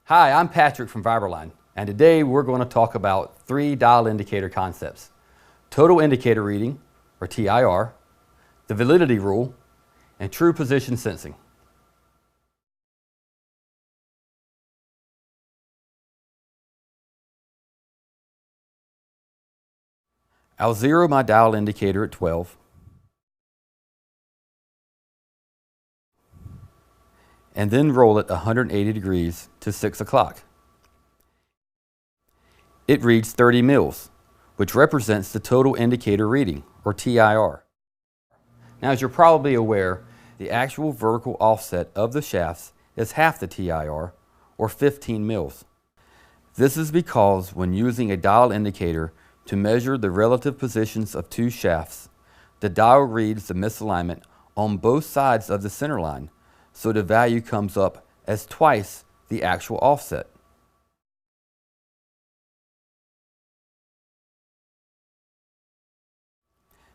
Hi, I'm Patrick from Viberline, and today we're going to talk about three dial indicator concepts: total indicator reading, or TIR, the validity rule, and true position sensing. I'll zero my dial indicator at 12, and then roll it 180 degrees to 6 o'clock. It reads 30 mils, which represents the total indicator reading, or TIR. Now, as you're probably aware, the actual vertical offset of the shafts is half the TIR, or 15 mils. This is because when using a dial indicator to measure the relative positions of two shafts, the dial reads the misalignment on both sides of the center line, so the value comes up as twice the actual offset.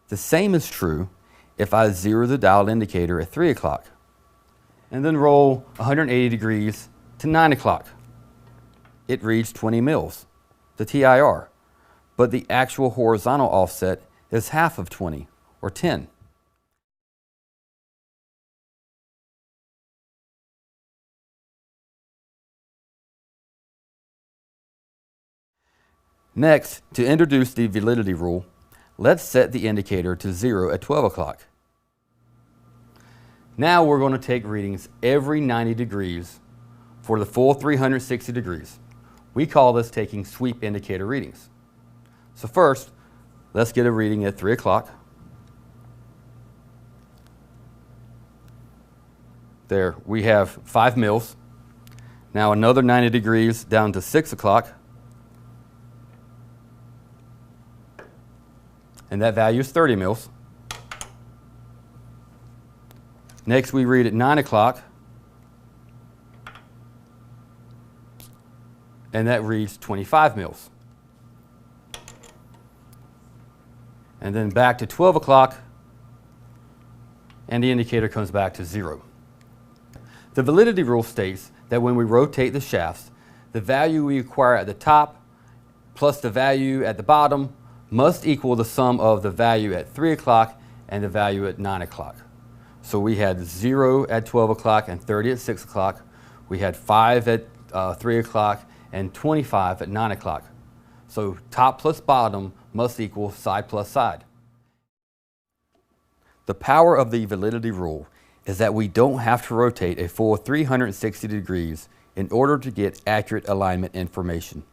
The same is true if I zero the dial indicator at 3 o'clock and then roll 180 degrees to 9 o'clock. It reads 20 mils, the TIR, but the actual horizontal offset is half of 20, or 10. Next, to introduce the validity rule, let's set the indicator to 0 at 12 o'clock. Now we're going to take readings every 90 degrees for the full 360 degrees. We call this taking sweep indicator readings. So first, let's get a reading at 3 o'clock. There, we have 5 mils. Now another 90 degrees down to 6 o'clock. And that value is 30 mils. Next, we read at 9 o'clock, and that reads 25 mils. And then back to 12 o'clock, and the indicator comes back to 0. The validity rule states that when we rotate the shafts, the value we acquire at the top plus the value at the bottom must equal the sum of the value at 3 o'clock and the value at 9 o'clock. So we had 0 at 12 o'clock and 30 at 6 o'clock. We had 5 at 3 o'clock and 25 at 9 o'clock. So top plus bottom must equal side plus side. The power of the validity rule is that we don't have to rotate a full 360 degrees in order to get accurate alignment information.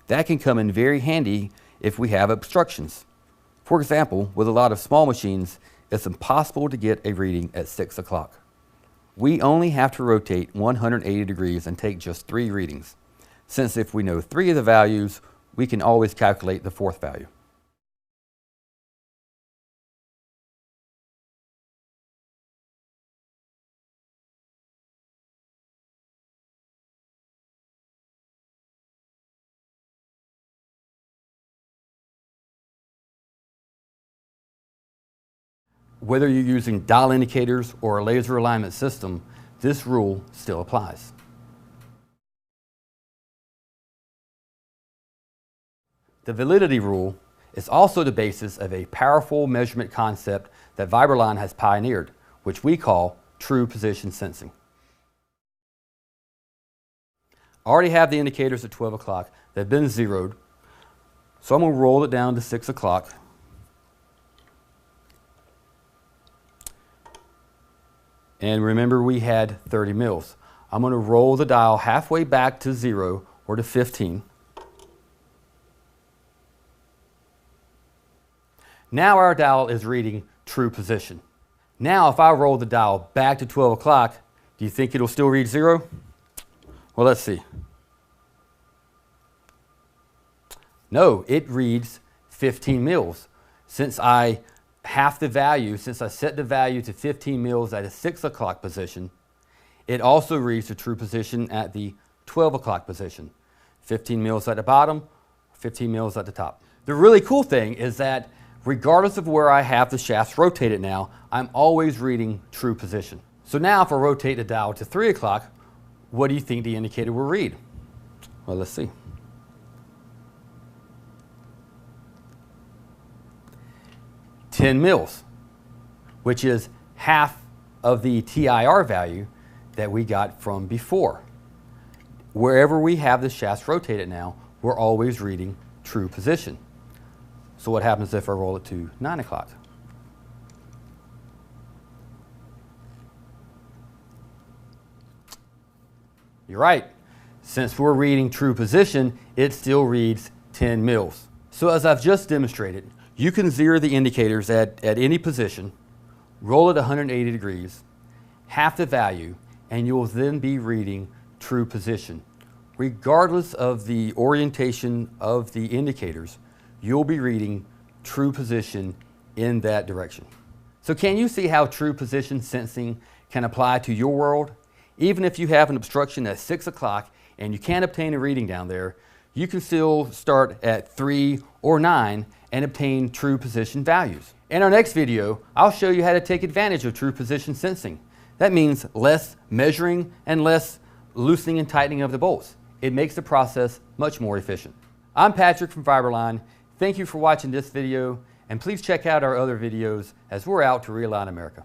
That can come in very handy if we have obstructions. For example, with a lot of small machines, it's impossible to get a reading at 6 o'clock. We only have to rotate 180 degrees and take just 3 readings, since if we know 3 of the values, we can always calculate the 4th value. Whether you're using dial indicators or a laser alignment system, this rule still applies. The validity rule is also the basis of a powerful measurement concept that Viberline has pioneered, which we call true position sensing. I already have the indicators at 12 o'clock. They've been zeroed. So I'm going to roll it down to 6 o'clock. And remember, we had 30 mils. I'm going to roll the dial halfway back to 0 or to 15. Now our dial is reading true position. Now if I roll the dial back to 12 o'clock, do you think it'll still read 0? Well, let's see. No, it reads 15 mils. Since I half the value, since I set the value to 15 mils at a 6 o'clock position, it also reads the true position at the 12 o'clock position. 15 mils at the bottom, 15 mils at the top. The really cool thing is that regardless of where I have the shafts rotated now, I'm always reading true position. So now if I rotate the dial to 3 o'clock, what do you think the indicator will read? Well, let's see. $10 mils, which is half of the TIR value that we got from before. Wherever we have the shafts rotated now, we're always reading true position. So what happens if I roll it to 9 o'clock? You're right. Since we're reading true position, it still reads 10 mils. So as I've just demonstrated, you can zero the indicators at any position, roll it 180 degrees, half the value, and you'll then be reading true position. Regardless of the orientation of the indicators, you'll be reading true position in that direction. So can you see how true position sensing can apply to your world? Even if you have an obstruction at 6 o'clock and you can't obtain a reading down there, you can still start at 3 or 9 and obtain true position values. In our next video, I'll show you how to take advantage of true position sensing. That means less measuring and less loosening and tightening of the bolts. It makes the process much more efficient. I'm Patrick from Fiberline. Thank you for watching this video, and please check out our other videos as we're out to realign America.